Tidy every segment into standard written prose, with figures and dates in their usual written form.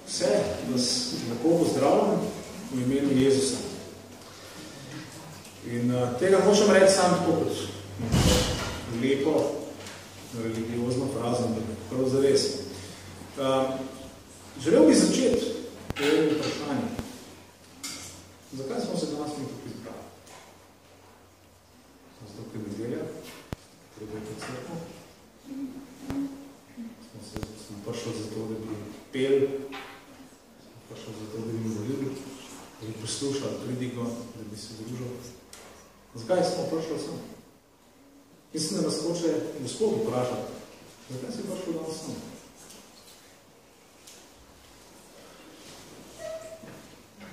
Vse vas lepo pozdravljam v imenu Jezusa. In tega hočem reči sam tako kot lepo, religiozno frazo, prav zares. Želel bi začeti v vprašanju. Zakaj smo se danes mi tukaj zbrali? Zato, ker nedelja, treba je kot crkvo. Smo prišli zato, da bi peli, smo prišli zato, da bi molili, da bi poslušali pridigo, da bi se družili. Zakaj smo prišli sem? Mislim, da nas hoče Gospod vprašati. Zakaj si prišel danes sem?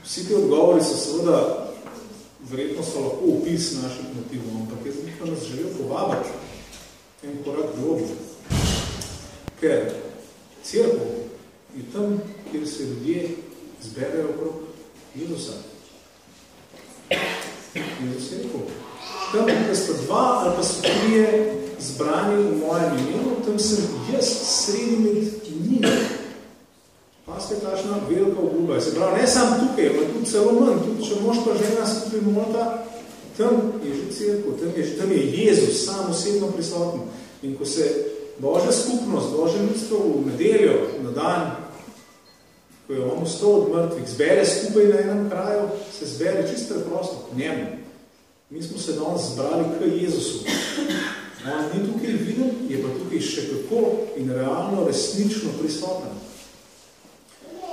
Vsi te odgovori so seveda, verjetno so lahko opis naših motivov, ampak jaz bi pa nas želel povabiti en korak globlje. Ker cerkev je tam, kjer se ljudje zberejo okrog Jezusa. Jezus je rekel, tam, kjer sta dva ali pa so trije zbrani v mojem imenu, tam sem jaz sredi med njimi. Paste, kakšna velika obljuba. Se pravi, ne samo tukaj, pa tudi celo manj, tudi če mož pa žena skupaj molta, tam je že cerkev, tam je Jezus sam osebno prisoten. In ko se Božja skupnost, Božje ljudstvo v nedeljo, na dan, ko je on vstal od mrtvih, zbere skupaj na enem kraju, se zbere čisto preprosto k njemu. Mi smo se danes zbrali k Jezusu. On ni tukaj viden, je pa tukaj še kako in realno, resnično prisoten.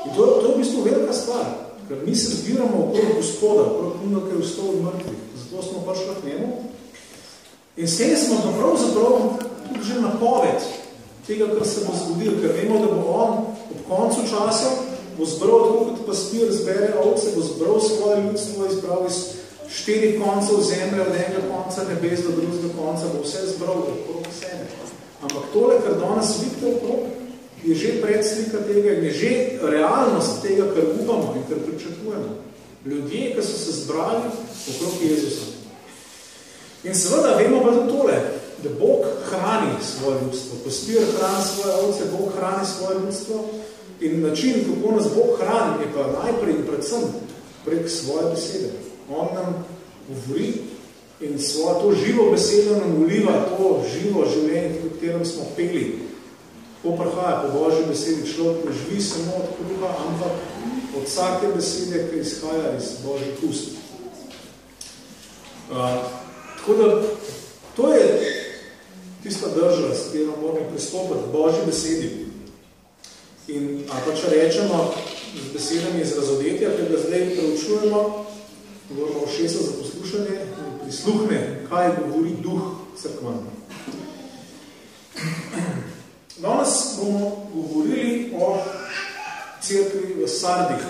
In to je v bistvu velika stvar, ker mi se zbiramo okrog Gospoda, okrog njega, ki je vstal od mrtvih. Zato smo prišli k njemu. In s tem smo pravzaprav tudi že napoved tega, kar se bo zgodilo, ker vemo, da bo on ob koncu časa bo zbral, tako kot pastir zbere ovce, bo zbral svoje ljudstvo, izbral iz 4 koncev zemlje, od enega konca nebes do drugega konca, bo vse zbral okrog sebe. Ampak tole, kar danes vidite okrog, je že predslika tega in je že realnost tega, kar upamo in kar pričakujemo. Ljudje, ki so se zbrali okrog Jezusa. In seveda vemo pa tudi tole, da Bog hrani svoje ljudstvo. Pastir hrani svoje ovce, Bog hrani svoje ljudstvo in način, kako nas Bog hrani, je pa najprej in predvsem prek svoje besede. On nam govori in svojo to živo besedo nam uliva, to živo življenje, v katerem smo peli. Ko prihaja po Božji besedi, človek ne živi samo od kruha, ampak od vsake besede, ki izhaja iz Božjih ust. Tako da, to je tista drža, s katero moramo pristopiti k Božji besedi. In pa če rečemo z besedami iz razodetja, ker ga zdaj preučujemo, govorimo o šesa za poslušanje, prisluhne, kaj govori duh cerkvan. Danes bomo govorili o cerkvi v Sardih.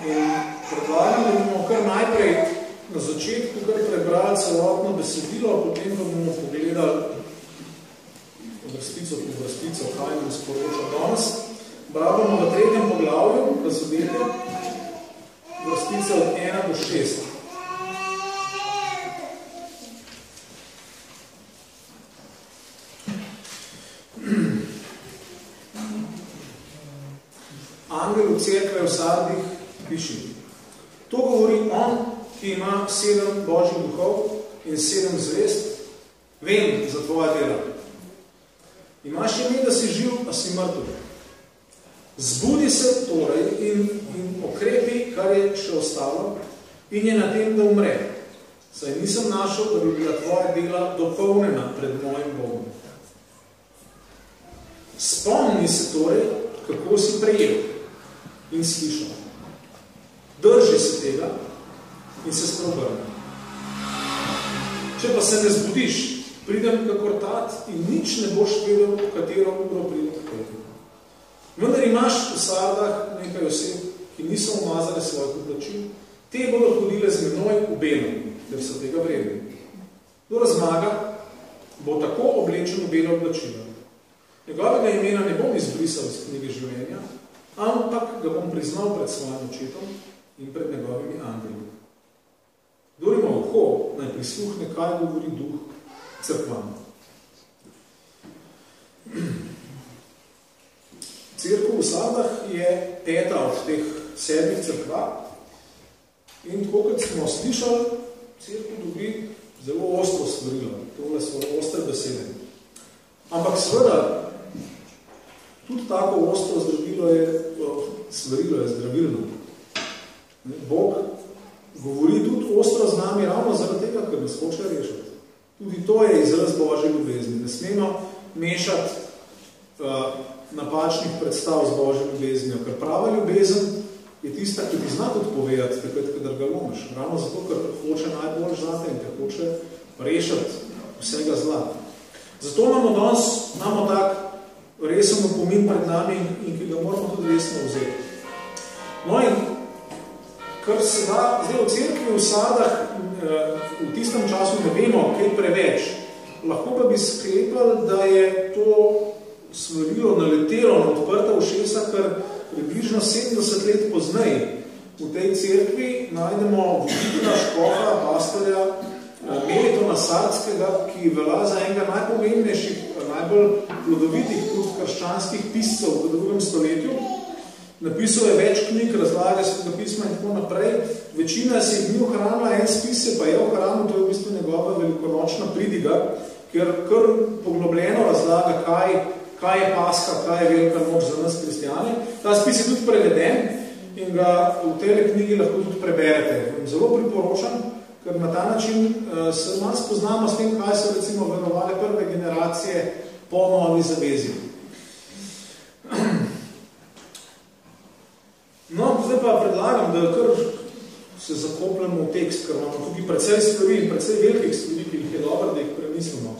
In predlagam, da bomo kar najprej na začetku kar prebrali celotno besedilo, potem pa bomo pogledali vrstico po vrstico, kaj nam sporoča danes. Brabamo v 3. poglavju, razodetja, vrstice od 1 do 6. Angel v cerkve v Sardih piše. To govori on, ki ima 7 Božjih duhov in 7 zvezd. Vem za tvoja dela. Imaš ime, da si živ, a si mrtev. Zbudi se torej in okrepi, kar je še ostalo, in je na tem, da umre. Saj nisem našel, da bi bila tvoja dela dopolnjena pred mojim Bogom. Spomni se torej, kako si prejel in slišal. Drži se tega in se spreobrni. Če pa se ne zbudiš, pridem kakor tat in nič ne boš vedel, v katero uro pridem takrat. Vendar imaš v Sardah nekaj oseb, ki niso umazali svojih oblačil, te bodo hodile z menoj v belo, ker so tega vredni. Kdo razmaga, bo tako oblečen v belo oblačilo. Njegovega imena ne bom izbrisal iz knjige življenja, ampak ga bom priznal pred svojim očetom in pred njegovimi angeli. Kdor ima uho, naj prisluhne, kaj govori duh cerkvam. Cerkev peta od teh 7 cerkva. In tako, kot smo slišali, cerkev dobi zelo ostro svarilo. Tole so ostre besede. Ampak seveda, tudi tako ostro svarilo je zdravilno. Bog govori tudi ostro z nami ravno zaradi tega, ker nas hoče rešiti. Tudi to je izraz Božje ljubezni. Ne smemo mešati napačnih predstav z Božjo ljubeznijo, ker prava ljubezen je tista, ki ti zna tudi povedati, takrat, kadar ga lomiš. Ravno zato, ker hoče najbolj znati in te hoče rešiti vsega zla. Zato imamo tak resen opomin pred nami in ki ga moramo tudi resno vzeti. No in kar se da, zdaj v cerkvi v Sadah v tistem času ne vemo, kaj preveč. Lahko pa bi sklepali, da je to svarilo naletelo na odprta ušesa, ker približno 70 let pozneje v tej cerkvi najdemo voditelja škofa, pastorja Melitona Sardskega, ki velja za enega najpomembnejših, najbolj plodovitih tudi krščanskih piscev v 2. stoletju. Napisal je več knjig, razlage svojega pisma in tako naprej. Večina se jih ni ohranila, en spis se pa je ohranil, to je v bistvu njegova velikonočna pridiga, ker kar poglobljeno razlaga, kaj je Paska, kaj je velika noč za nas kristjane. Ta spis je tudi preveden in ga v tej knjigi lahko tudi preberete. Zelo priporočam, ker na ta način se malo spoznamo s tem, kaj so recimo verovale prve generacije po Novi zavezi. No, zdaj pa predlagam, da kar se zakopljamo v tekst, ker imamo tukaj precej stvari in precej velikih stvari, ki jih je dobro, da jih premislimo.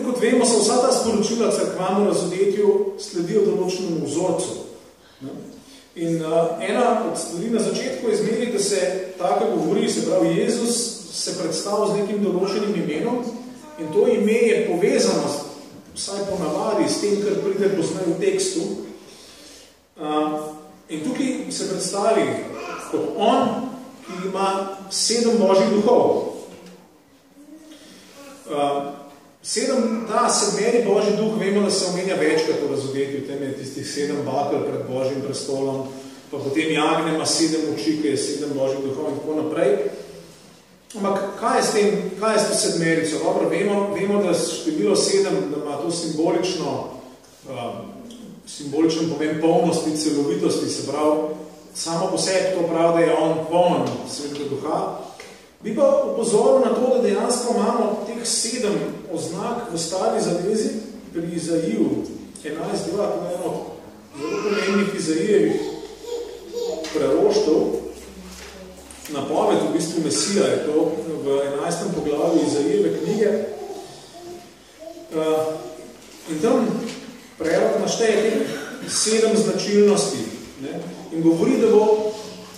Kot vemo, so vsa ta sporočila cerkvamo razodetju sledijo določenemu vzorcu. In ena od stvari na začetku je zmeri, da se tako govori, se pravi, Jezus se predstavlja z nekim določenim imenom in to ime je povezano, vsaj po navadi, s tem, kar pride poznaj v tekstu. In tukaj se predstavi kot on, ki ima 7 božjih duhov. Ta 7. božji duh, vemo, da se omenja večkrat v razodetju, tem je tistih 7 bakel pred Božjim prestolom, pa potem jagnje ima 7 oči, ki je 7 božjih duhov in tako naprej. Ampak kaj je s tem, kaj je s to sedmerico? Dobro, vemo, da število 7, da ima to simboličen pomen polnosti, celovitosti, se pravi, samo po sebi to pravi, da je on poln Svetega Duha. Bi pa upozoril na to, da dejansko imamo teh 7 oznak v Stari zavezi pri Izaiju 11.2, to je eno zelo pomembnih Izaijevih preroštev. Napoved v bistvu Mesija je to v 11. poglavju Izaijeve knjige. In tam prerok našteje teh 7 značilnosti, ne? In govori,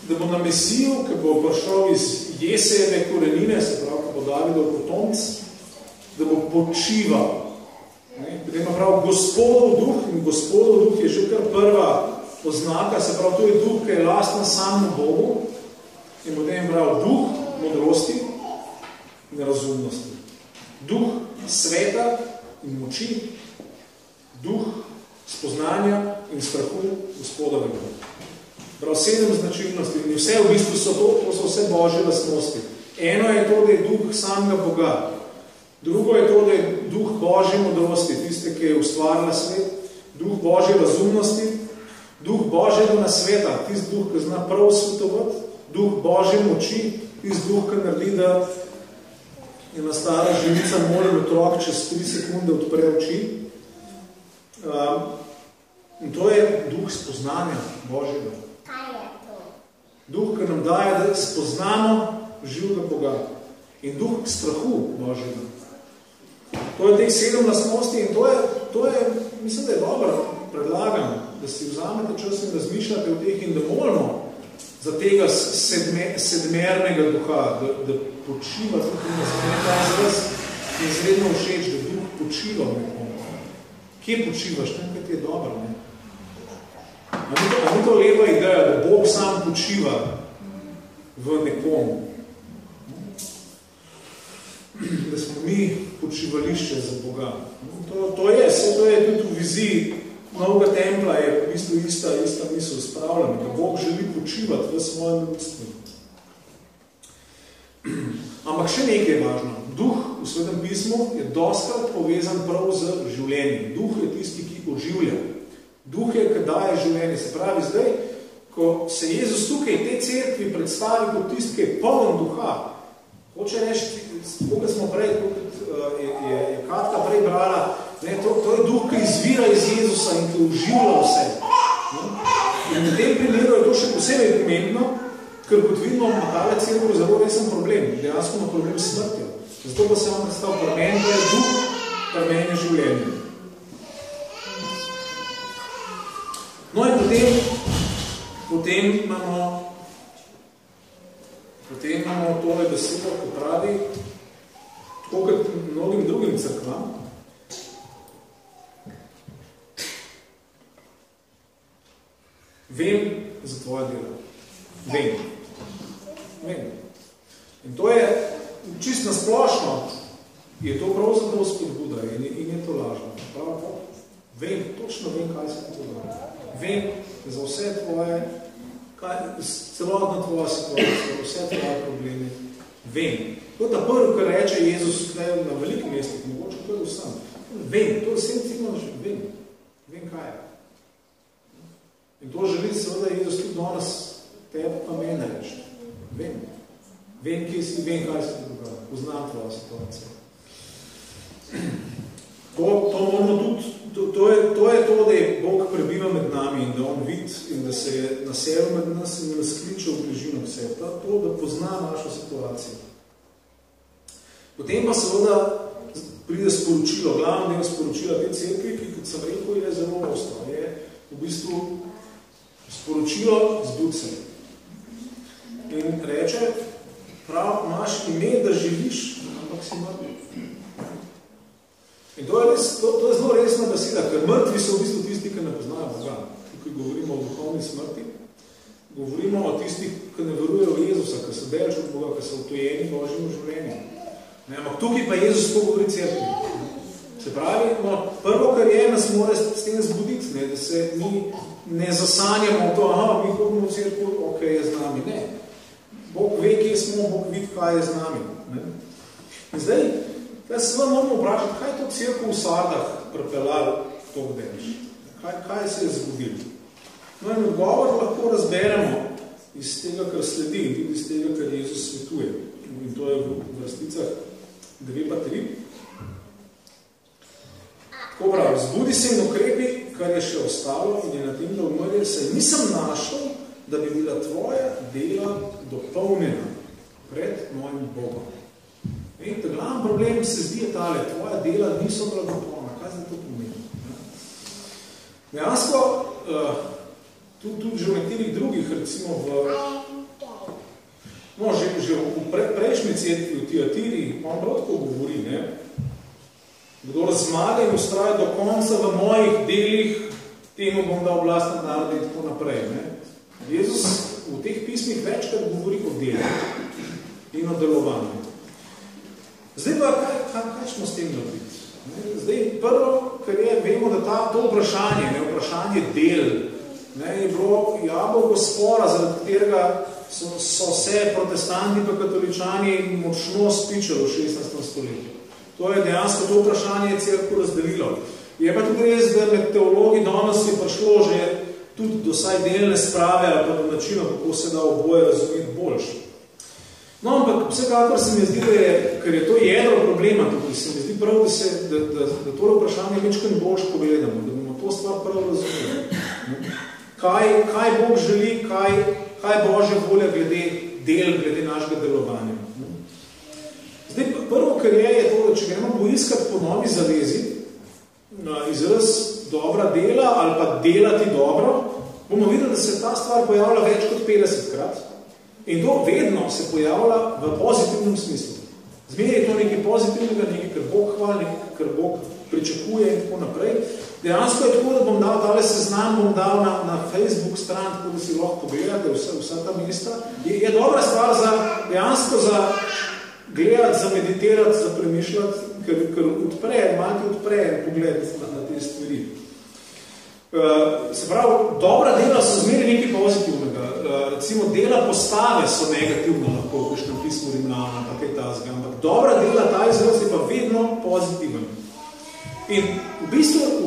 da bo na Mesiju, ki bo prišel iz Jesejeve korenine, se pravi, ko bo Davidov potomc, da bo počival. Potem ima prav Gospodov duh in Gospodov duh je že kar prva oznaka, se pravi, to je duh, ki je lastna samemu Bogu in potem prav duh modrosti in razumnosti. Duh sveta in moči, duh spoznanja in strahu Gospodovega. Prav 7 značilnosti in vse v bistvu so to so vse Božje lastnosti. Eno je to, da je duh samega Boga. Drugo je to, da je duh Božje modrosti, tiste, ki je ustvarila svet. Duh Božje razumnosti, duh Božjega nasveta, tisti duh, ki zna prav svetovati. Duh Božje moči, tisti duh, ki naredi, da je nastala žilica moren otrok čez 3 sekunde odpre oči. In to je duh spoznanja Božjega. Duh, ki nam daje, da spoznamo živega Boga. In duh strahu Božjega. To je teh 7 lastnosti in to je, mislim, da je dobro, predlagam, da si vzamete čas in razmišljate o teh in da molimo za tega sedmernega duha, da počiva tukaj na zmeta izraz, ki je izredno všeč, da duh počiva v nekom. Kje počivaš? Nekaj ti je dobro, ne? A ni to lepa ideja, da Bog sam počiva v nekom? Da smo mi počivališče za Boga. To je tudi v viziji novega templa je v bistvu ista misel spravljena, da Bog želi počivati v svojem ljudstvu. Ampak še nekaj je važno. Duh v Svetem pismu je dostakrat povezan prav z življenjem. Duh je tisti, ki oživlja. Duh je, ki daje življenje. Se pravi, zdaj, ko se Jezus tukaj te cerkvi predstavi kot tisti, ki je poln duha, hoče reči, koga smo prej, je Katka prej brala, ne, to je duh, ki izvira iz Jezusa in ki oživlja vse. In v tem primeru je to še posebej pomembno, ker kot vidimo, ima tale cerkev zelo resen problem. Dejansko ima problem s smrtjo. Zato pa se vam predstavil premen, da je duh, premen je življenje. No in potem imamo tole besedo, ko pravi, tako kot mnogim drugim cerkvam, vem za tvoje delo. Vem. In to je čisto nasplošno, je to pravzaprav spodbuda in je to lažno. Vem, točno vem, kaj se pogoda. Vem za vse tvoje, celotna tvoja situacija, vse tvoje probleme. Vem. To je ta prvi, kar reče Jezus na velikih mestih, mogoče to je vsem. Vem, to je vsem ciljno, vem. Vem, kaj je. In to želi seveda Jezus tudi danes tebe pa mene reči. Vem. Vem, kje si, vem, kaj se dogaja. Poznam tvoja situacija. To moramo tudi, to je to, da je Bog prebiva med nami in da on vidi in da se je naselil med nas in nas kliče v bližino vse. To, da pozna našo situacijo. Potem pa seveda pride sporočilo, glavno del sporočila te cerkve, ki, kot sem rekel, je zelo ostro. Je v bistvu sporočilo zbud se. In reče, prav, imaš ime, da živiš, ampak si mrtvi. In to je zelo resna beseda, ker mrtvi so v bistvu tisti, ki ne poznajo Boga. Tukaj govorimo o duhovni smrti, govorimo o tistih, ki ne verujejo v Jezusa, ki so deleč od Boga, ki so utojeni Božjemu življenju. Ampak tukaj pa Jezus pogovori cerkvi. Se pravi, prvo, kar je, nas mora s tem zbuditi, da se mi ne zasanjamo v to, mi hodimo v cerkvu, ok, je z nami. Ne. Bog ve, kje smo, Bog vidi, kaj je z nami. In zdaj, se vam moramo vprašati, kaj je to cerkev v Sardah pripeljalo toliko delež? Kaj se je zgodilo? No in odgovor lahko razberemo iz tega, kar sledi in tudi iz tega, kar Jezus svetuje. In to je v vrsticah 2 pa 3. Tako pravi, zbudi se in ukrepi, kar je še ostalo in je na tem, da umrje se. Nisem našel, da bi bila tvoja dela dopolnjena pred mojim Bogom. In ta glavni problem se zdi je tale, tvoja dela niso bila dopolnjena. Kaj zdaj to pomeni? Dejansko, tudi že v nekaterih drugih, recimo že v prejšnji cerkvi, v Tiatiri, on prav tako govori, ne? Kdor zmaga in ustraja do konca v mojih delih, temu bom dal oblast nad narodi in tako naprej. Ne? Jezus v teh pismih večkrat govori o delu in o delovanju. Zdaj pa, kaj smo s tem narediti? Zdaj, prvo, kar je, vemo, da to vprašanje del, je bilo jabolko spora, zaradi katerega so vse protestanti pa katoličani močno spičali v 16. stoletju. To je dejansko to vprašanje cerkev razdelilo. Je pa tudi res, da med teologi danes je prišlo že tudi do vsaj delne sprave ali pa do načina, kako se da oboje razumeti boljše. No, ampak vsekakor se mi zdi, ker je to jedro problema tukaj, se mi zdi prav, da to vprašanje večkrat boljše pogledamo, da bomo to stvar prav razumeli. Kaj Bog želi, kaj Božja volja glede našega delovanja. Zdaj, prvo, kar je to, da če gremo poiskati po novi zavezi, izraz dobra dela ali pa delati dobro, bomo videli, da se ta stvar pojavlja več kot 50-krat. In to vedno se pojavlja v pozitivnem smislu. Zmeraj je to nekaj pozitivnega, nekaj, kar Bog hvali, nekaj, kar Bog pričakuje in tako naprej. Dejansko je tako, da bom dal tale seznam, bom dal na Facebook stran, tako da si lahko pogledate vsa ta mesta. Je dobra stvar dejansko za gledati, za meditirati, za premišljati, ker odpre, malo odpre pogled na te stvari. Se pravi, dobra dela so zmeri nekaj pozitivnega. Recimo, dela postave so negativne lahko, v kakšnem pismu Rimljana, pa kaj tazga, ampak dobra dela, ta izraz je pa vedno pozitiven. In v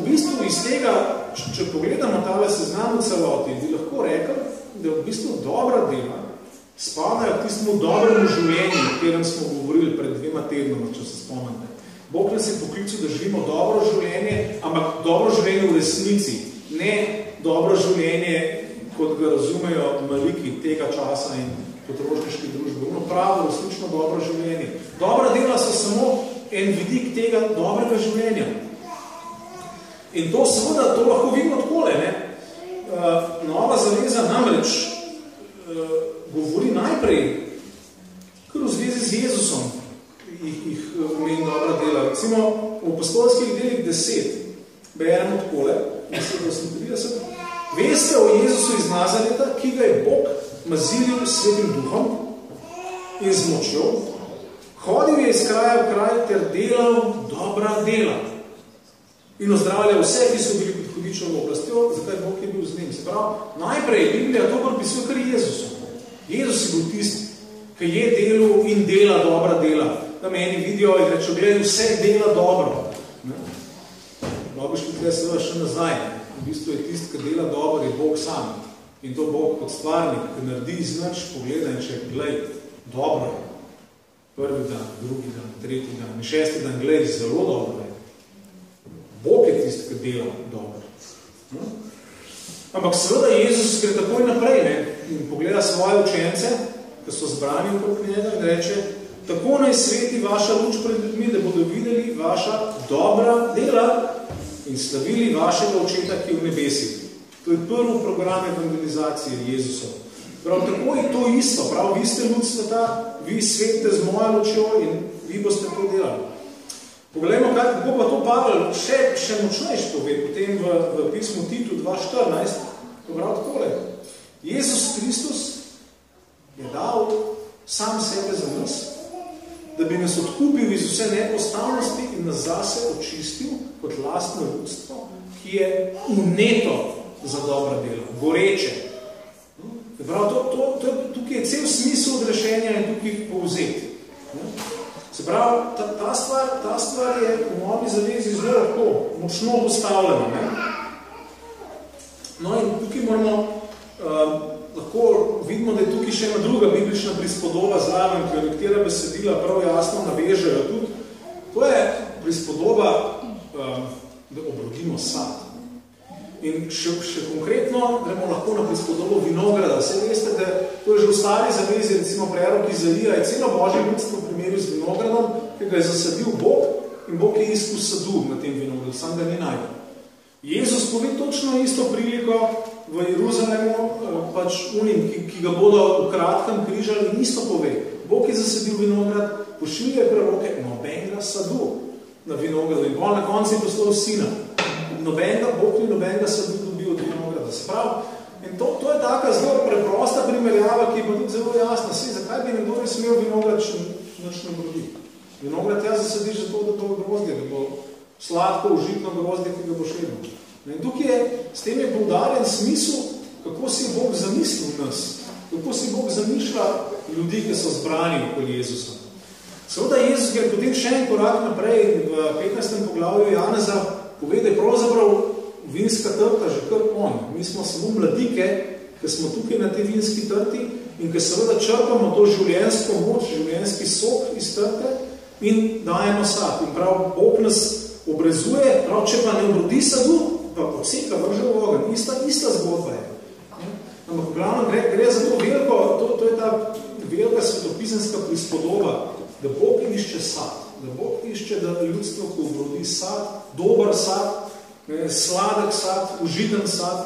bistvu iz tega, če pogledamo tale seznam v celoti, bi lahko rekel, da v bistvu dobra dela spadajo k tistemu dobremu življenju, o katerem smo govorili pred 2 tednoma, če se spomnite. Bog nas je poklical, da živimo dobro življenje, ampak dobro življenje v resnici, ne dobro življenje, kot ga razumejo maliki tega časa in potrošniške družbe. Ono pravo, resnično dobro življenje. Dobra dela so samo en vidik tega dobrega življenja. In to seveda, to lahko vidimo takole, ne? Nova zaveza namreč govori najprej, kar v zvezi z Jezusom jih omeni dobra dela. Recimo, v apostolskih delih 10 beremo takole, 10:38, veste o Jezusu iz Nazareta, ki ga je Bog mazilil s Svetim Duhom in z močjo, hodil je iz kraja v kraj ter delal dobra dela in ozdravljal vse, ki so bili pod hudičevo oblastjo, zakaj Bog je bil z njim. Se pravi, najprej Biblija to pripisuje kar Jezusom. Jezus je bil tisti, ki je delal in dela dobra dela. Tam eni vidijo in rečo, gledaj, vse dela dobro. Logično tukaj seveda še nazaj. V bistvu je tisti, ki dela dobro, je Bog sam. In to Bog kot stvarnik, ki naredi znač, pogleda in če glej, dobro je. Prvi dan, drugi dan, tretji dan, 6. dan, glej, zelo dobro je. Bog je tisti, ki dela dobro. Ampak seveda Jezus gre takoj naprej, ne? In pogleda svoje učence, ki so zbrani okrog njega in reče, tako naj sveti vaša luč pred ljudmi, da bodo videli vaša dobra dela in slavili vašega očeta, ki je v nebesih. To je prvi program evangelizacije Jezusov. Prav tako je to isto, prav vi ste luč sveta, vi svetite z mojo lučjo in vi boste to delali. Poglejmo, kako pa to Pavel še močnejš pove, potem v pismu Titu 2.14, prav takole. Jezus Kristus je dal sam sebe za nas, da bi nas odkupil iz vse nepostavnosti in nas zase očistil kot lastno ljudstvo, ki je uneto za dobra dela, goreče. Prav, tukaj je cel smisel odrešenja in tukaj povzeti. Se pravi, ta stvar je v novi zavezi zelo lahko, močno postavljena. Ne? No in tukaj moramo, lahko vidimo, da je tukaj še ena druga biblična prispodoba zraven, ki jo nektera besedila prav jasno navežejo tudi. To je prispodoba, da obrodimo sad. In še konkretno gremo lahko na prispodobo vinograda. Vse veste, da to je že v stari zavezi, recimo prerok Izalija, je celo Božje ljudstvo v primeru z vinogradom, ki ga je zasadil Bog in Bog je iskal sadu na tem vinogradu, sam ga ni najdel. Jezus pove točno isto priliko v Jeruzalemu, pač unim, ki ga bodo v kratkem križali, in isto pove. Bog je zasadil vinograd, pošilje preroke, nobenega sadu na vinogradu in na koncu je poslal sina. Bog ni nobenega sadu dobil od vinograda. Se pravi, in to je taka zelo preprosta primerjava, ki je pa tudi zelo jasna. Zakaj bi nekdo ne smel vinograd nič ne brodi? Vinograd zasadiš zato, da bo grozdje, da bo sladko, užitno grozdje, ki ga bo šedil. In tukaj s tem je poudarjen smisel, kako si Bog zamislil nas, kako si Bog zamišlja ljudi, ki so zbrani okoli Jezusa. Seveda Jezus je potem še en korak naprej v 15. poglavju Janeza pove, da je pravzaprav vinska trta že kar on. Mi smo samo mladike, ki smo tukaj na tej vinski trti in ki seveda črpamo to življenjsko moč, življenjski sok iz trte in dajemo sad. In prav Bog nas obrezuje, prav če pa ne obrodi sadu, pa odseka vrže v ogen. Ista zgodba je. Ampak glavno gre za to veliko, to je ta velika svetopisanska prispodoba, da Bog išče sad. Da Bog išče, da ljudstvo, ko obrodi sad, dober sad, sladek sad, užiten sad,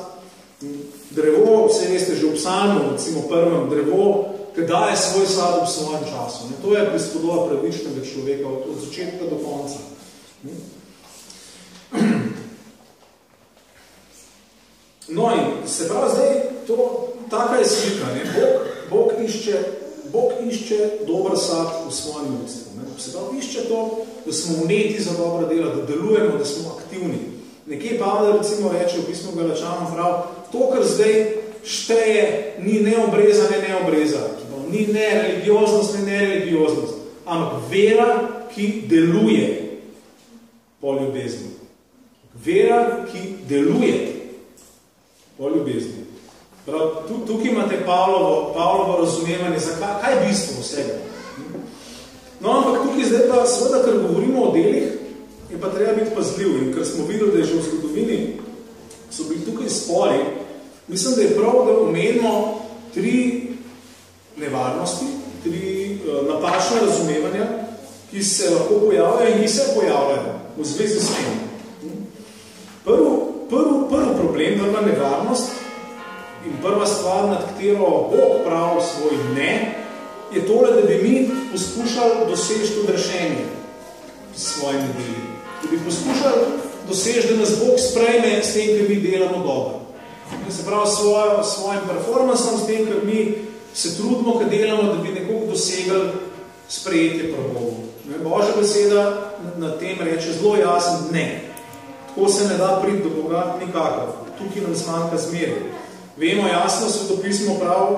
drevo, vse veste, že v psalmu, recimo prvem, drevo, ki daje svoj sad v svojem času. To je prispodoba pravičnega človeka od začetka do konca. No in se pravi zdaj, taka je slika, Bog išče dober sad v svojem ljudstvu. Se pravi, išče to, da smo vneti za dobra dela, da delujemo, da smo aktivni. Nekje Pavel recimo reče v pismu Galačanom prav, to, kar zdaj šteje, ni neobrezane, ni nereligioznost, ne nereligioznost, ampak vera, ki deluje po ljubezni. Vera, ki deluje po ljubezni. Prav, tukaj imate Pavlovo razumevanje, kaj je bistvo vsega. No, ampak tukaj zdaj pa, seveda, ker govorimo o delih, je pa treba biti pazljiv. In ker smo videli, da je že v zgodovini, so bili tukaj spori, mislim, da je prav, da omenimo 3 nevarnosti, 3 napačne razumevanja, ki se lahko pojavljajo in ki se pojavljajo v zvezi s tem. Prvi problem, prva nevarnost in prva stvar, nad katero Bog pravi svoj ne, je tole, da bi mi poskušali doseči odrešenje s svojimi deli. Da bi poskušali doseči, da nas Bog sprejme s tem, ker mi delamo dobro. Se pravi, svojim performansom, s tem, ker mi se trudimo, ker delamo, da bi nekoga dosegli sprejetje pri Bogu. Božja beseda na tem reče zelo jasen ne. Tako se ne da priti do Boga nikakor. Tukaj nam zmanjka zmeri. Vemo jasno, svetopismo pravi,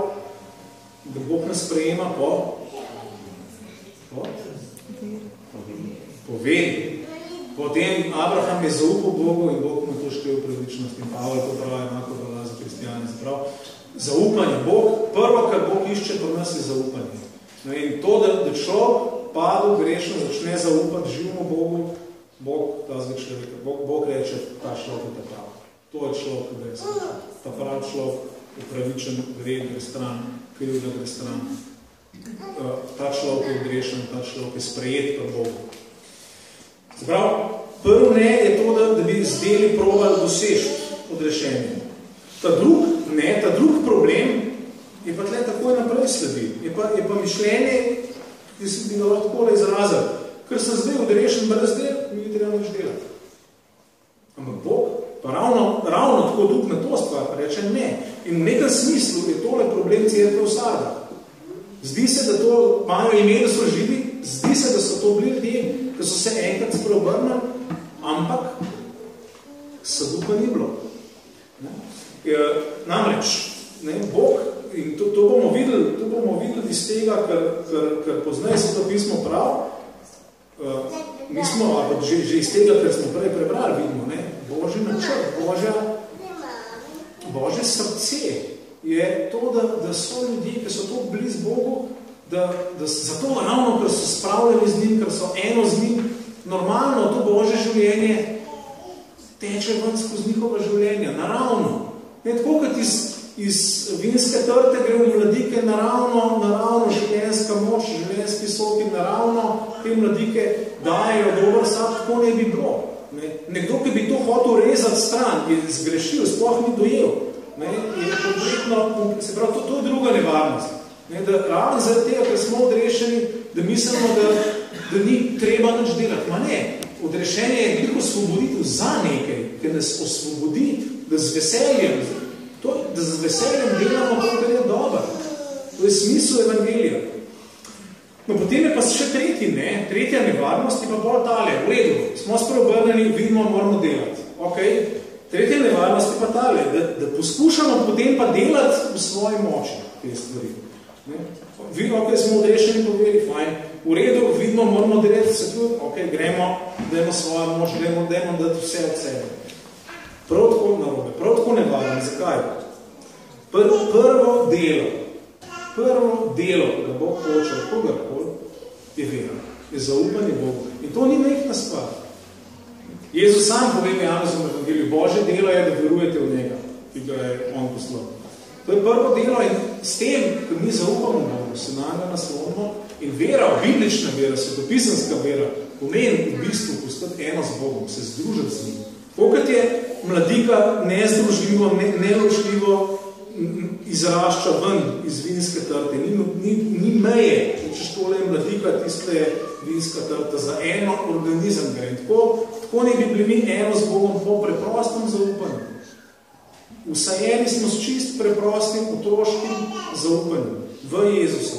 da Bog nas sprejema po veri. Potem Abraham je zaupal Bogu in Bog mu to štel pravičnost. In Pavel to pravi enako velja za kristijane. Zaupanje. Prvo, kar Bog išče pri nas, je zaupanje. No in to, da človek padel grešno, začne zaupati živemu Bogu, Bog reče, ta človek je ta prav. To je človek, ki gre stran. Ta prav človek, upravičen, gre stran, kriv, da gre stran. Ta človek je grešen, ta človek je sprejet pri Bogu. Prav, prvo ne je to, da bi z deli probali doseči odrešenje. Ta drug problem je pa tle takoj naprej sledi. Je pa mišljenje, ki se bi ga lahko takole izrazil. Ker sem zdaj odrešen brez del, mi bi treba nič delati. Ampak Bog pa ravno tako duk na to stvar reče ne. In v nekem smislu je tole problem cerkve v Sardah. Zdi se, da to imajo ime, da so živi, zdi se, da so to bili ljudje, ki so se enkrat spreobrnili, ampak sadu pa ni bilo. Namreč, Bog, in to bomo videli iz tega, ker poznaj se to pismo prav, mi smo, že iz tega, ker smo prej prebrali, vidimo, Božji načrt, Božje srce je to, da so ljudje, ki so to blizu Bogu, da zato ravno, ker so spravljeni z njim, ker so eno z njim, normalno to Božje življenje teče ven skozi njihova življenja, naravno. Tako kot iz vinske trte gre v mladike naravno življenjska moč, življenjski soki, naravno te mladike dajejo dober sad, tako ne bi bilo. Nekdo, ki bi to hotel rezati stran, je zgrešil, sploh ni dojel. Je kompletno, se pravi, to je druga nevarnost. Da ravno zaradi tega, ker smo odrešeni, da mislimo, da ni treba nič delati. Ma ne, odrešenje je veliko osvoboditev za nekaj, ker nas osvobodi, da z veseljem delamo, kar je dobro. To je smisel evangelija. No, potem je pa še tretja nevarnost, je pa bolj tale. V redu, smo spreobrneni, vidimo, moramo delati. Tretja nevarnost je pa tale, da poskušamo potem pa delati v svoji moči te stvari. Vidimo, smo odrešeni po veri, fajn. V redu, vidimo, moramo delati se tudi, gremo, dajmo svojo moč, dajmo dati vse od sebe. Prav tako narobe, prav tako nevarno. Zakaj? Prvo delo, da Bog hoče od kogarkoli, je vera, je zaupanje Bogu. In to ni majhna stvar. Jezus sam pove v Janezovem evangeliju, Božje delo je, da verujete v njega, ki ga je on poslal. To je prvo delo in s tem, ko mi zaupamo Bogu, se naga naslonimo in vera, biblična vera, svetopisanska vera, pomeni v bistvu postati eno z Bogom, se združiti z njim. Pokud je mladika nezdružljivo, neločljivo izrašča ven iz vinske trte, ni meje, če tole je mladika, tiste je vinska trta, za eno organizem gre. Tako ne bi bili mi eno z Bogom po preprostem zaupanju. Vsajeni smo s čist preprostim otroškim zaupanjem v Jezusa.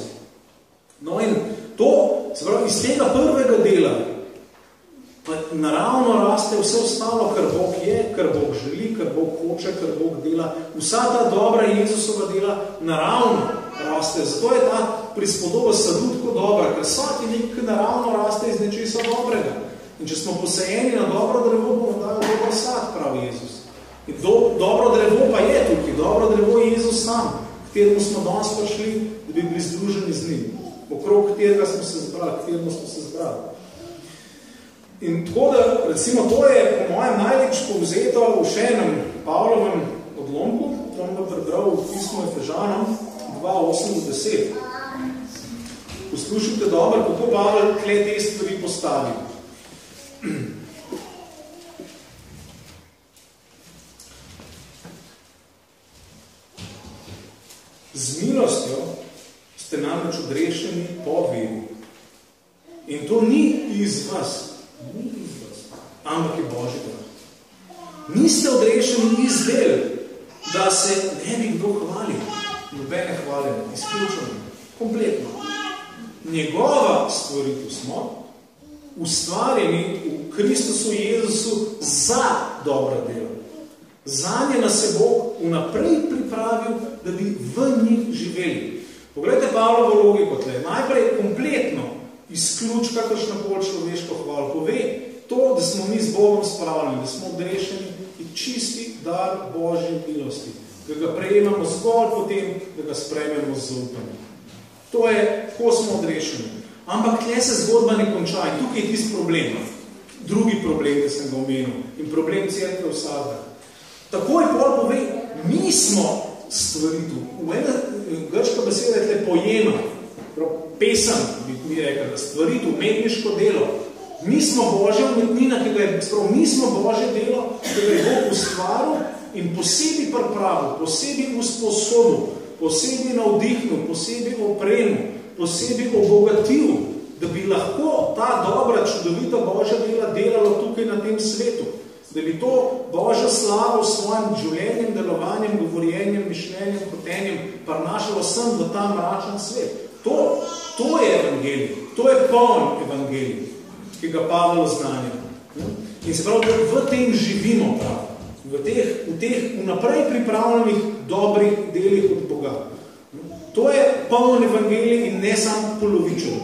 No in to, se pravi, iz tega prvega dela pa naravno raste vse ostalo, kar Bog je, kar Bog želi, kar Bog hoče, kar Bog dela. Vsa ta dobra Jezusova dela naravno raste. Zato je ta prispodoba sadu tako dobra, ker vsaki nek naravno raste iz nečesa dobrega. In če smo posejeni na dobro drevo, bomo dali dober sad, pravi Jezus. In dobro drevo pa je tukaj, dobro drevo je Jezus sam, kateremu smo danes prišli, da bi bili združeni z njim. Okrog katerega smo se zbrali, kateremu smo se zbrali. In tako da, recimo, to je po mojem najlepš povzeto v še enem Pavlovem odlomku, tam ga prebral v pismu Efežanom 2:8-10. Poslušajte dobro, kako Pavel tle te stvari postavi. Z milostjo ste namreč odrešeni po veri. In to ni iz vas, ampak je Božji dar. Niste odrešeni iz del, da se ne bi kdo hvalil. Nobene hvale, izključeno, kompletno. Njegova stvoritev smo ustvarjeni v Kristusu Jezusu za dobra dela. Zanje nas je Bog vnaprej pripravil, da bi v njih živeli. Poglejte Pavlovo logiko tle. Najprej kompletno izključ kakršna bolj človeško hvalo. Pove to, da smo mi z Bogom spravljeni, da smo odrešeni in čisti dar Božje milosti. Da ga prejemamo zgolj potem, da ga sprejmemo z zaupanjem. To je, ko smo odrešeni. Ampak tle se zgodba ne konča in tukaj je tisti problem. Drugi problem, ki sem ga omenil. In problem cerkve vsega. Takoj pol pove, mi smo stvaritev. Grška beseda je tle pojema. Pesem, bi mi rekel, stvaritev, umetniško delo. Mi smo Božja umetnina, ki ga je, mi smo Božje delo, ki ga je Bog ustvaril in posebej pripravil, posebej usposobil, posebej navdihnil, posebej opremil, posebej obogatil, da bi lahko ta dobra, čudovita Božja dela delalo tukaj na tem svetu. Da bi to Božjo slavo s svojim življenjem, delovanjem, govorjenjem, mišljenjem, hotenjem prinašalo sem v ta mračen svet. To je evangelij, to je poln evangelij, ki ga Pavel oznanja. In se pravi, v tem živimo prav. V teh vnaprej pripravljenih dobrih delih od Boga. To je poln evangelij in ne samo polovičen.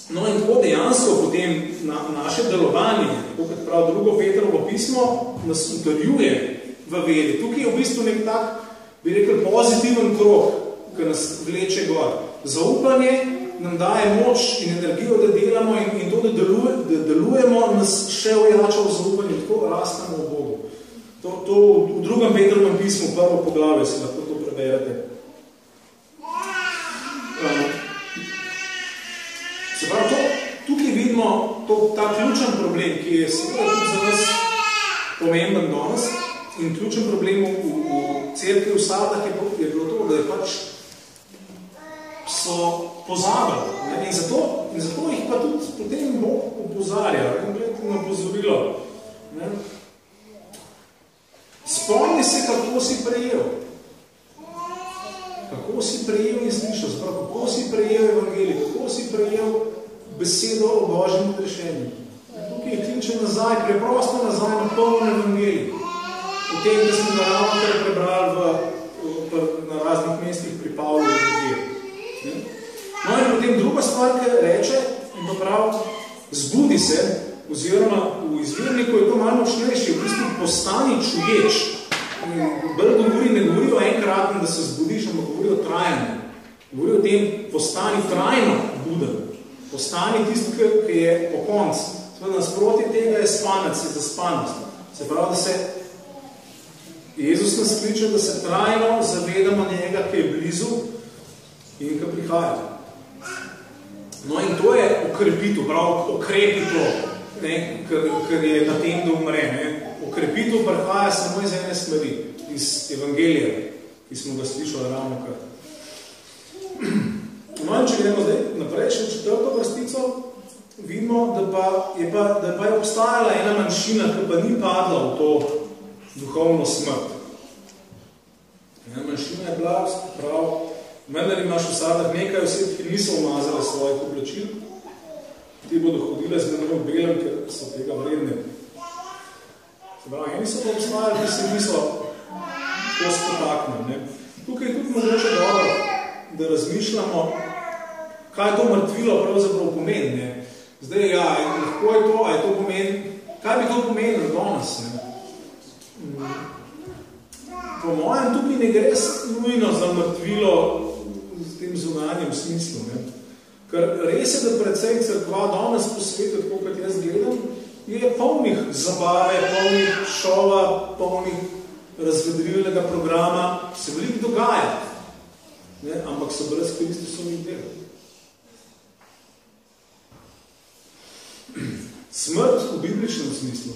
No in tako dejansko potem naše delovanje, tako kot prav drugo Petrovo pismo, nas utrjuje v veri. Tukaj je v bistvu nek tak, bi rekel, pozitiven krog, ki nas vleče gor. Zaupanje nam daje moč in energijo, da delamo in to, da delujemo, nas še ojača v zaupanju, tako rastamo v Bogu. To v drugem Petrovem pismu, prvo poglavje, se lahko to preberete. Se pravi, tukaj vidimo ta ključen problem, ki je seveda tudi za nas pomemben danes in ključen problem v cerkvi v Sardah je bilo to, da je pač so pozabili. In zato jih pa tudi potem Bog opozarja. Na opozorilo. Spomni se, kako si prejel. Kako si prejel in slišal. Kako si prejel evangelij, kako si prejel besedo o Božjem odrešenju. Tukaj je kliče nazaj, preprosto nazaj na polno evangelij. V tem, da smo ga ravno kar prebrali na raznih mestih pri Pavlu in drugje. No in potem druga stvar, ki reče, in to prav, zbudi se, oziroma v izvirniku je to malo močnejši, v bistvu postani čuječ. Bolj ne govori o enkratnem, da se zbudiš, ampak govori o trajanju. Govori o tem, postani trajno buden. Postani tisti, ki je po koncu. Seveda nasproti tega je spanec, je zaspanost. Se pravi, da se Jezus nas kliče, da se trajno zavedamo njega, ki je blizu in ki prihaja. No in to je okrepitev, prav okrepi to, ker je na tem, da umre. Okrepitev prihaja samo iz ene smeri, iz evangelija, ki smo ga slišali ravno kar. No in če gremo zdaj naprej še četrto vrstico, vidimo, da pa je obstajala ena manjšina, ki pa ni padla v to duhovno smrt. Ena manjšina je bila prav, vendar imaš v Sardah nekaj oseb, ki niso umazali svojih oblačil. ki bodo hodile z menom belem, ker so tega vredne. Se pravi, eni so pa obstajali, ki se niso to spotaknili. Tukaj je tudi mogoče dobro, da razmišljamo, kaj to mrtvilo pravzaprav pomeni. Ne? Zdaj, ja, lahko je to, a je to pomeni, kaj bi to pomenilo danes? Ne? Po mojem, tukaj ne gre nujno za mrtvilo v tem zunanjem smislu. Ne? Ker res je, da precej crkva danes po svetu, tako kot jaz gledam, je polnih zabave, polnih šova, polnih razvedrilnega programa, se veliko dogaja, ne? Ampak so brez Kristusovih del. Smrt v bibličnem smislu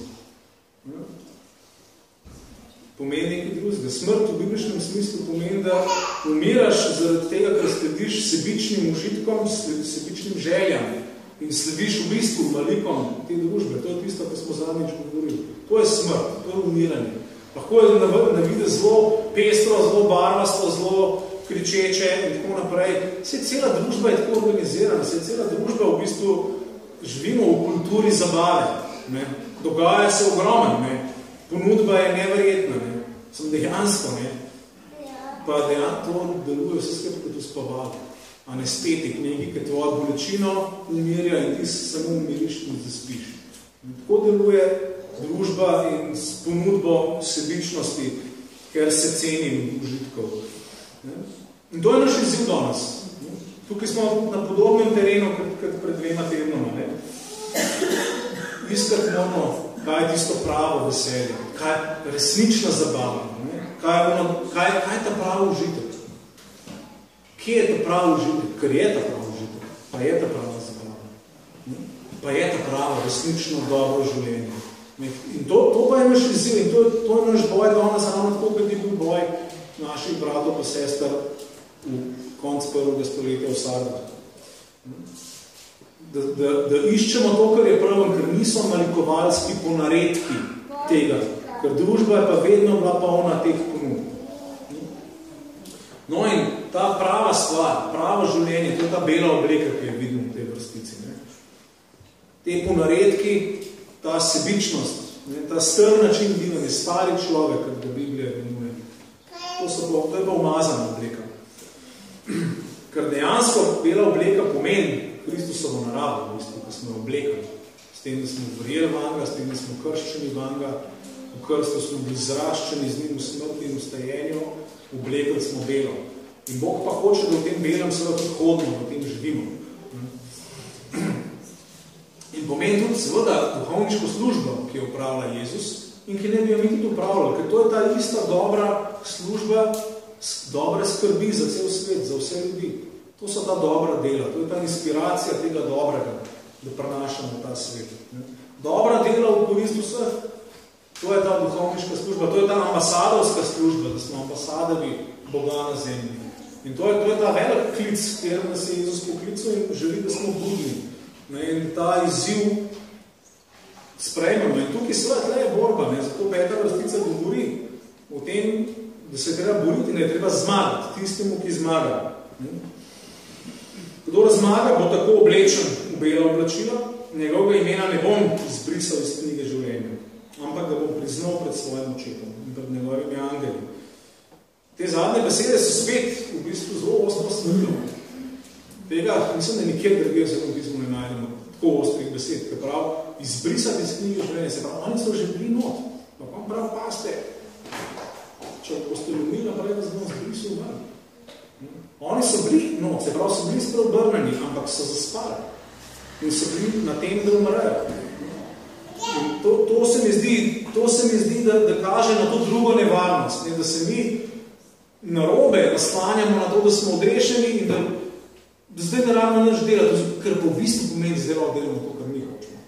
pomeni nekaj drugega. Smrt v bibličnem smislu pomeni, da umiraš zaradi tega, ker slediš sebičnim užitkom, sebičnim željam in slediš v bistvu malikom te družbe. To je tisto, kar smo zadnjič govorili. To je smrt, to je umiranje. Lahko je na vide zelo pestro, zelo barvasto, zelo kričeče in tako naprej. Vse cela družba je tako organizirana, vse cela družba v bistvu živimo v kulturi zabave. Ne? Dogaja se ogromen, ne? Ponudba je neverjetna, ne? Sem dejansko, ne? Pa dejansko to deluje vse skupaj kot uspavalo. Anestetik, nekaj, ki tvojo bolečino umirja in ti samo umiriš in zaspiš. Tako deluje družba in s ponudbo sebičnosti, ker se ceni užitkov. In to je naš izziv danes. Tukaj smo na podobnem terenu, kot pred 2 tednoma. Ne? Iskati moramo, kaj je tisto pravo veselje, kaj je resnična zabava, ne? Kaj je ta pravo užitek. Kje je ta pravo užitek? Ker je ta pravo užitek, pa je ta prava zabava. Pa je ta pravo, resnično dobro življenje. In to pa je naš izziv in to je naš boj danes, ravno tako, kot je bil boj naših bratov pa sester v konc 1. stoletja v Sardah. Da iščemo to, kar je prav, ker niso malikovalski ponaredki tega, ker družba je pa vedno bila polna teh ponudb. No in ta prava stvar, pravo življenje, to je ta bela obleka, ki je vidimo v tej vrstici. Ne? Te ponaredki, ta sebičnost, ne? Ta strm način bivanja, stari človek, kot ga Biblija imenuje. To je pa umazana obleka. Ker dejansko bela obleka pomeni Kristusovo naravo, v bistvu, ko smo jo oblekali. S tem, da smo verjeli vanga, s tem, da smo krščeni vanga, v krstu smo bili zraščeni z njim v smrti in v stajenju, oblekali smo belo. In Bog pa hoče, da v tem belem seveda tudi hodimo, v tem živimo. In pomeni tudi seveda duhovniško službo, ki jo upravlja Jezus in ki ne bi jo mi tudi upravljali, ker to je ta ista dobra služba, dobre skrbi za cel svet, za vse ljudi. To so ta dobra dela, to je ta inspiracija tega dobrega, da prenašamo ta svet. Dobra dela v korist vseh, to je ta duhovniška služba, to je ta ambasadorska služba, da smo ambasadori Boga na zemlji. In to je ta velik klic, kjer nas je Jezus poklical in želi, da smo budni. In ta izziv sprejmemo. In tukaj seveda je borba, ne? Zato 5. vrstica govori o tem, da se treba boriti in je treba zmagati tistemu, ki zmaga. Kdor zmaga, bo tako oblečen v bela oblačila, njegovega imena ne bom izbrisal iz knjige življenja, ampak ga bom priznal pred svojim očetom in pred njegovimi angeli. Te zadnje besede so spet v bistvu zelo ostro smrtno. Tega, mislim, da nikjer drugje v Svetem pismu ne najdemo tako ostrih besed, ker prav izbrisati iz knjige življenja, se prav, oni so že bili not, pa vam prav paste, če boste ljubili naprej, da se bom zbrisal ven. Oni so bili not, se prav, so bili spreobrneni, ampak so zaspali in so bili na tem, da umrejo. In to se mi zdi, da kaže na to drugo nevarnost, ne, da se mi narobe naslanjamo na to, da smo odrešeni in da zdaj ne rabimo nič delati, ker po v bistvu pomeni zdaj delamo to, kar mi hočemo.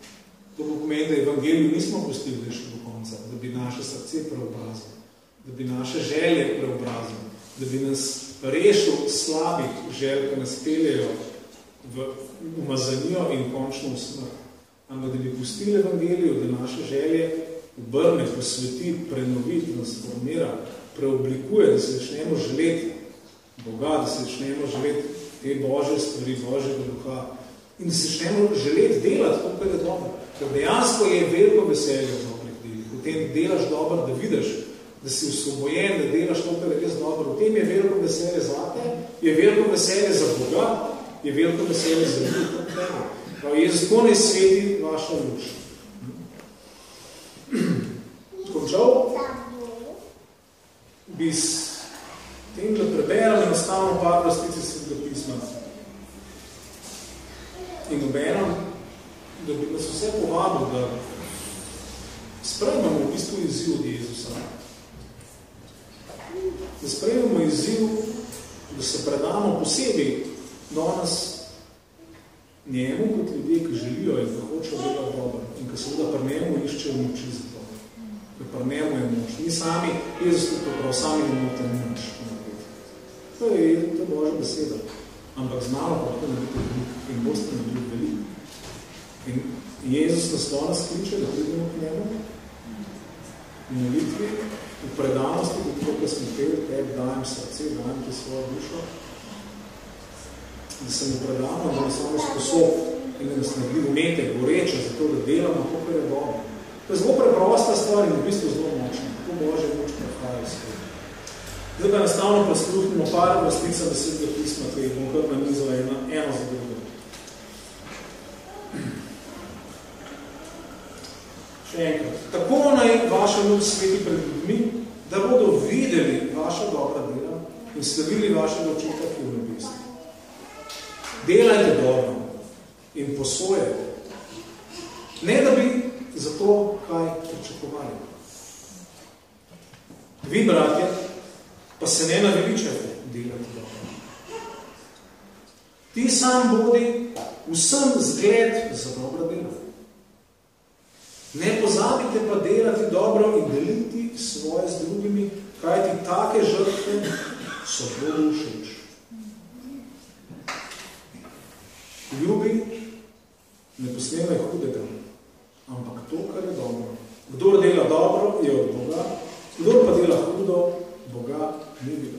To pomeni, da evangeliju nismo pustili še do konca, da bi naše srce preobrazili, da bi naše želje preobrazili, da bi nas rešil slabih želj, ki nas peljejo v umazanijo in končno v smrt. Ampak da bi pustili evangeliju, da naše želje obrne, posveti, prenovi, transformira, preoblikuje, da se začnemo želeti Boga, da se začnemo želeti te Božje stvari, Božjega duha In da se začnemo želeti delati, to, kar je dobro. Ker dejansko je veliko veselje v dobrih delih. V tem delaš dobro, da vidiš, da si osvobojen, da delaš to, kar je res dobro. V tem je veliko veselje zate, je veliko veselje za Boga, je veliko veselje za ljudi. Jezus, ko ne sveti vaša luč. Končal bi s tem, da preberem enostavno par vrstice Svetega pisma. In obenem, da bi nas vse povabil, da sprejmemo v bistvu izziv od Jezusa. Da sprejmemo izziv, da se predamo posebej danes njemu kot ljudje, ki želijo in ki hočejo delati dobro. In ki seveda pri njemu iščejo moči za to. Ker pri njemu je moč. Mi sami, Jezus tudi prav, sami ne morate ni moč. To je Božja beseda. Ampak znamo pa to narediti veliko in boste narediti veliko. In Jezus nas danes kliče, da pridemo k njemu v molitvi, v predanosti, kot ko smo peli, tebi dajem srce, dajem ti svojo dušo, da se mu predamo, da nas samo sposob in da nas naredi umete, goreče, zato da delamo to, kar je dobro. To je zelo preprosta stvar in v bistvu zelo močna. Tako Božja moč prehaja v svet. Zdaj pa enostavno posluhnimo par vrstica Svetega pisma, ki jih bom kar nanizala eno za drugo. Še enkrat. Tako naj vaša luč sveti pred ljudmi, da bodo videli vaša dobra dela in slavili vašega očeta, ki je v nebesih. Delajte dobro in posojajte. Ne da bi za to kaj pričakovali. Vi, bratje, pa se ne naveličajte delati dobro. Ti sam bodi vsem zgled za dobra dela. Ne pozabite pa delati dobro in deliti svoje z drugimi, kajti take žrtve so Bogu všeč. Ljubi, ne posnemaj hudega, ampak to, kar je dobro. Kdor dela dobro, je od Boga, kdor pa dela hudo, Boga ni videl.